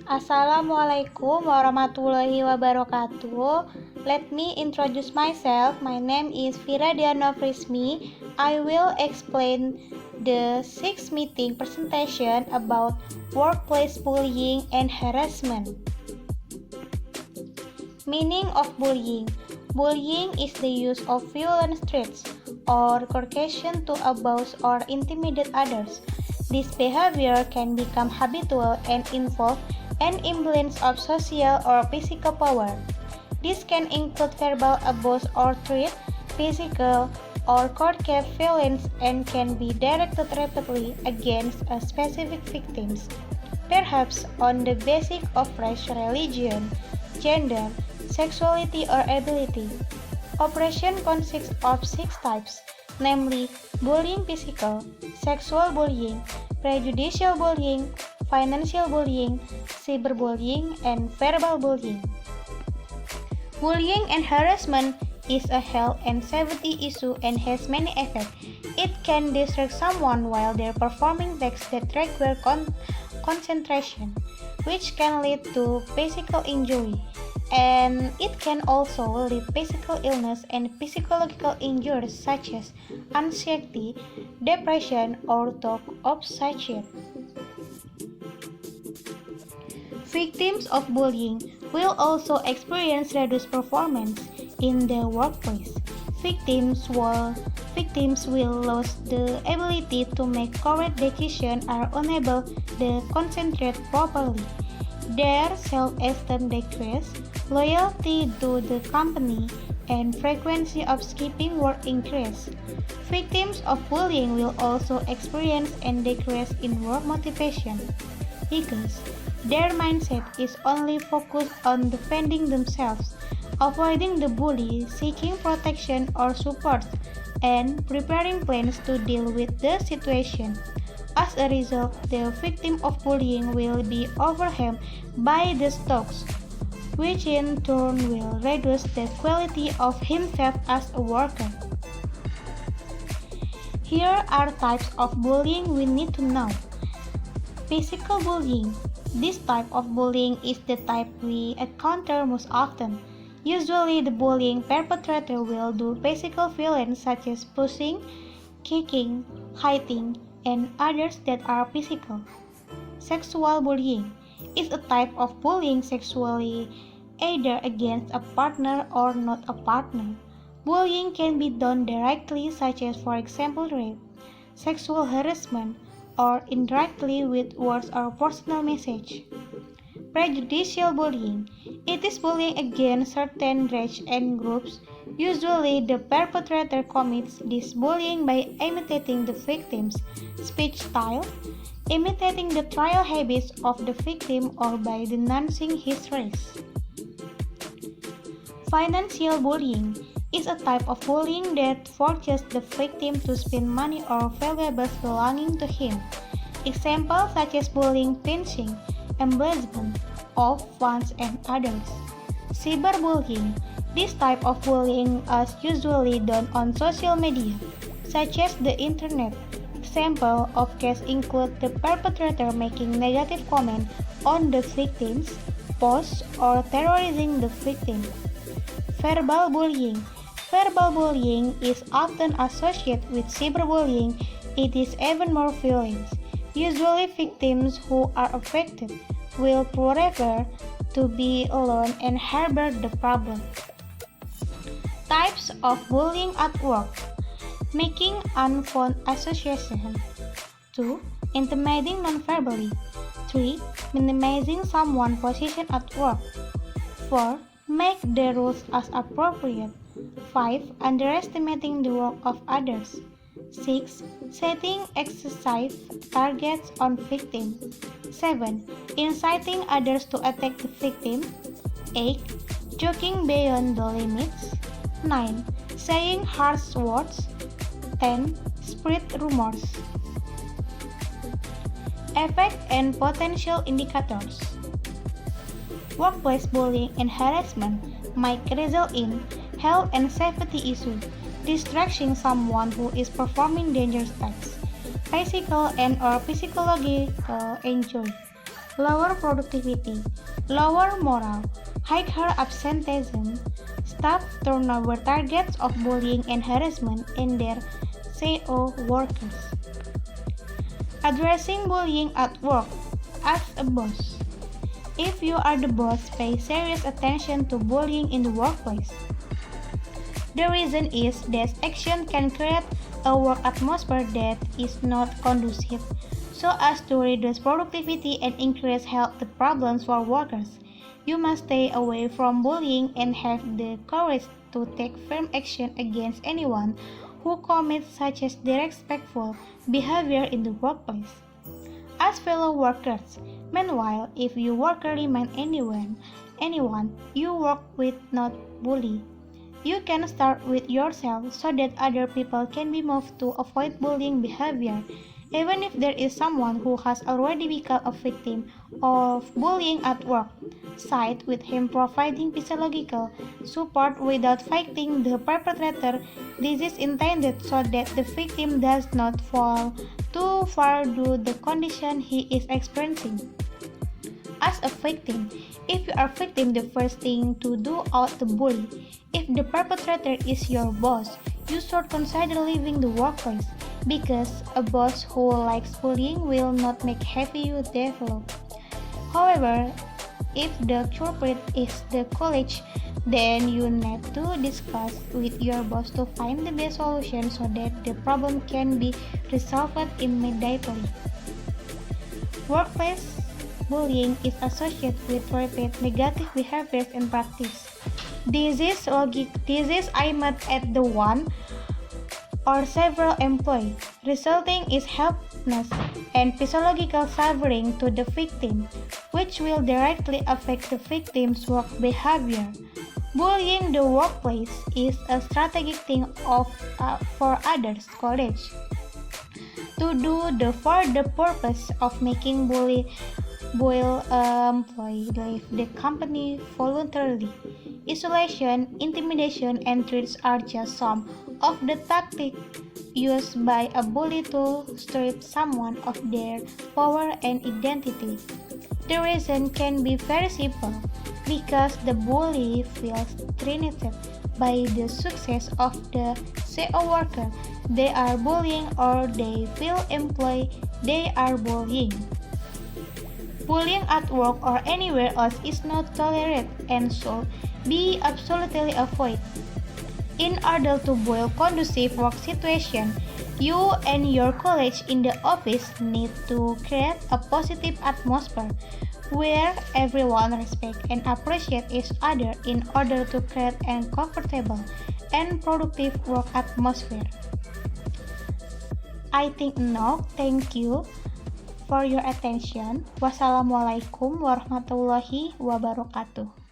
Assalamualaikum warahmatullahi wabarakatuh. Let me introduce myself. My name is Vira Diana Frismi. I will explain the sixth meeting presentation about workplace bullying and harassment. Meaning of bullying. Bullying is the use of violent threats or coercion to abuse or intimidate others. This behavior can become habitual and involve an imbalance of social or physical power. This can include verbal abuse or threat, physical or coercive violence, and can be directed repeatedly against a specific victims, perhaps on the basis of race, religion, gender, sexuality, or ability. Oppression consists of 6 types, namely bullying physical, sexual bullying, prejudicial bullying, financial bullying, cyberbullying, and verbal bullying. Bullying and harassment is a health and safety issue and has many effects. It can distract someone while they're performing tasks that require concentration, which can lead to physical injury. And it can also lead physical illness and physiological injuries such as anxiety, depression, or talk of suicide. Victims of bullying will also experience reduced performance in the workplace. Victims will lose the ability to make correct decisions, are unable to concentrate properly. Their self-esteem decreases, loyalty to the company, and frequency of skipping work increase. Victims of bullying will also experience a decrease in work motivation because their mindset is only focused on defending themselves, avoiding the bully, seeking protection or support, and preparing plans to deal with the situation. As a result, the victim of bullying will be overwhelmed by the stocks, which in turn will reduce the quality of himself as a worker. Here are types of bullying we need to know. Physical bullying. This type of bullying is the type we encounter most often. Usually, the bullying perpetrator will do physical violence such as pushing, kicking, hitting, and others that are physical. Sexual bullying is a type of bullying sexually either against a partner or not a partner. Bullying can be done directly, such as for example rape, sexual harassment, or indirectly with words or personal message. Prejudicial bullying. It is bullying against certain races and groups. Usually, the perpetrator commits this bullying by imitating the victim's speech style, imitating the trial habits of the victim, or by denouncing his race. Financial bullying is a type of bullying that forces the victim to spend money or valuables belonging to him. Examples such as bullying, pinching, embezzlement of funds, and others. Cyberbullying. This type of bullying is usually done on social media, such as the internet. Examples of cases include the perpetrator making negative comments on the victim's posts or terrorizing the victim. Verbal bullying. Verbal bullying is often associated with cyberbullying. It is even more violent. Usually, victims who are affected will prefer to be alone and harbor the problem. Types of bullying at work. Making unfond association. 2. Intimidating non-verbally. 3. Minimizing someone's position at work. 4. Make the rules as appropriate. 5. Underestimating the work of others. 6. Setting excessive targets on victim. 7. Inciting others to attack the victim. 8. Joking beyond the limits. 9. Saying harsh words. 10. Spread rumors. Effect and potential indicators. Workplace bullying and harassment might result in health and safety issues, distracting someone who is performing dangerous tasks, physical and or psychological injury, lower productivity, lower morale, higher absenteeism, staff turnover, targets of bullying and harassment in their CO workers. Addressing bullying at work. As a boss, if you are the boss, pay serious attention to bullying in the workplace. The reason is that action can create a work atmosphere that is not conducive, so as to reduce productivity and increase health problems for workers. You must stay away from bullying and have the courage to take firm action against anyone who commits such as disrespectful behavior in the workplace. As fellow workers, meanwhile, if your worker remain anyone you work with not bully, you can start with yourself so that other people can be moved to avoid bullying behavior. Even if there is someone who has already become a victim of bullying at work, side with him providing psychological support without fighting the perpetrator. This is intended so that the victim does not fall too far due to the condition he is experiencing. As a victim, if you are victim, the first thing to do out the bully. If the perpetrator is your boss, you should consider leaving the workplace, because a boss who likes bullying will not make happy you develop. However, if the culprit is the college, then you need to discuss with your boss to find the best solution so that the problem can be resolved immediately. Workplace bullying is associated with repeated negative behaviors and practice. This is aimed at the one or several employees, resulting in helplessness and psychological suffering to the victim, which will directly affect the victim's work behavior. Bullying the workplace is a strategic thing for others college to do for the purpose of making employee leave the company voluntarily. Isolation, intimidation, and threats are just some of the tactics used by a bully to strip someone of their power and identity. The reason can be very simple, because the bully feels threatened by the success of the CO worker they are bullying, or they feel employed they are bullying. Bullying at work or anywhere else is not tolerated and should be absolutely avoided. In order to build conducive work situation, you and your colleagues in the office need to create a positive atmosphere where everyone respects and appreciates each other in order to create a comfortable and productive work atmosphere. I think no, thank you for your attention. Wassalamualaikum warahmatullahi wabarakatuh.